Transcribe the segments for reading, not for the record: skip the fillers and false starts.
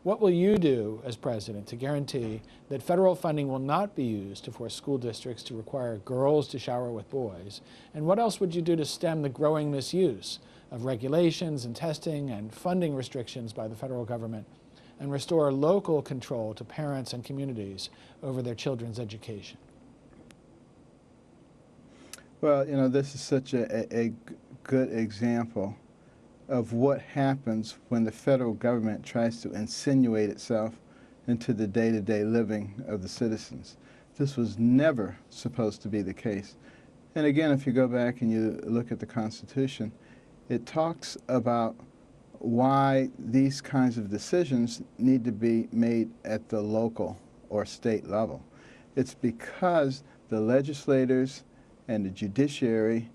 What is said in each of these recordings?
What will you do as president to guarantee that federal funding will not be used to force school districts to require girls to shower with boys? And what else would you do to stem the growing misuse of regulations and testing and funding restrictions by the federal government and restore local control to parents and communities over their children's education? Well, you know, this is such a good example of what happens when the federal government tries to insinuate itself into the day-to-day living of the citizens. This was never supposed to be the case. And again, if you go back and you look at the Constitution, it talks about why these kinds of decisions need to be made at the local or state level. It's because the legislators and the judiciary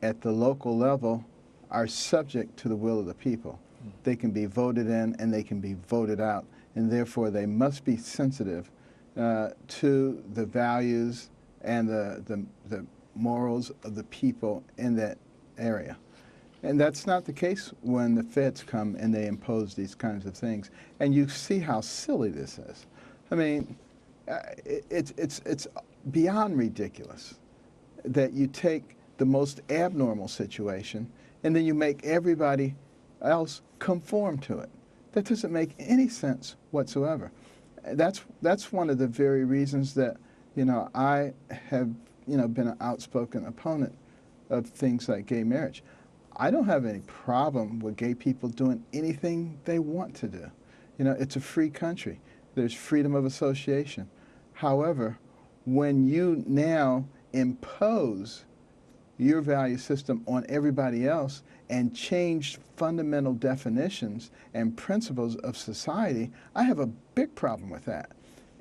at the local level are subject to the will of the people. They can be voted in and they can be voted out, and therefore they must be sensitive to the values and the morals of the people in that area. And that's not the case when the feds come and they impose these kinds of things. And you see how silly this is. I mean, it's beyond ridiculous that you take the most abnormal situation and then you make everybody else conform to it. That doesn't make any sense whatsoever. That's one of the very reasons that, you know, I have, you know, been an outspoken opponent of things like gay marriage. I don't have any problem with gay people doing anything they want to do. You know, it's a free country. There's freedom of association. However, when you now impose your value system on everybody else and change fundamental definitions and principles of society, I have a big problem with that.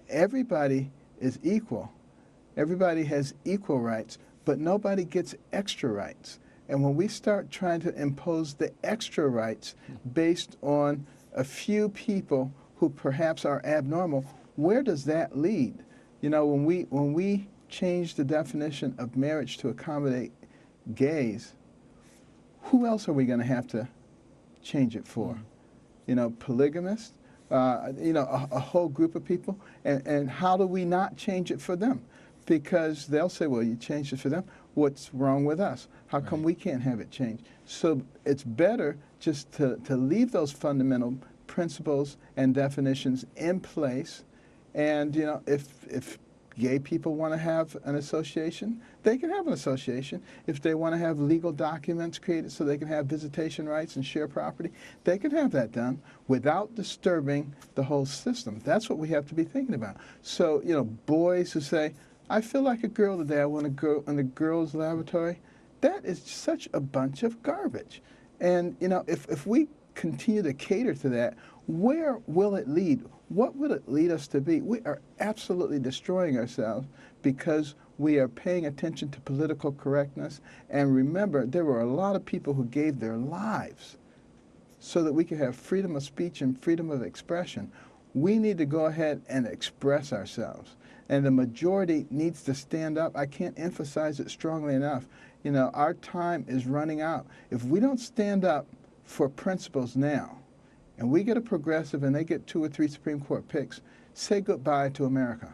Everybody is equal. Everybody has equal rights, but nobody gets extra rights. And when we start trying to impose the extra rights based on a few people who perhaps are abnormal, where does that lead? You know, when we change the definition of marriage to accommodate gays, who else are we going to have to change it for? You know, polygamists, you know, a whole group of people. And how do we not change it for them? Because they'll say, well, you changed it for them. What's wrong with us? How come we can't have it changed? So it's better just to leave those fundamental principles and definitions in place. And, you know, if gay people want to have an association, they can have an association. If they want to have legal documents created so they can have visitation rights and share property, they can have that done without disturbing the whole system. That's what we have to be thinking about. So, you know, boys who say, I feel like a girl today, I want to go in the girls' lavatory, that is such a bunch of garbage. And, you know, if we continue to cater to that, where will it lead? What will it lead us to be? We are absolutely destroying ourselves because we are paying attention to political correctness. And remember, there were a lot of people who gave their lives so that we could have freedom of speech and freedom of expression. We need to go ahead and express ourselves. And the majority needs to stand up. I can't emphasize it strongly enough. You know, our time is running out. If we don't stand up for principles now, and we get a progressive and they get 2 or 3 Supreme Court picks, say goodbye to America.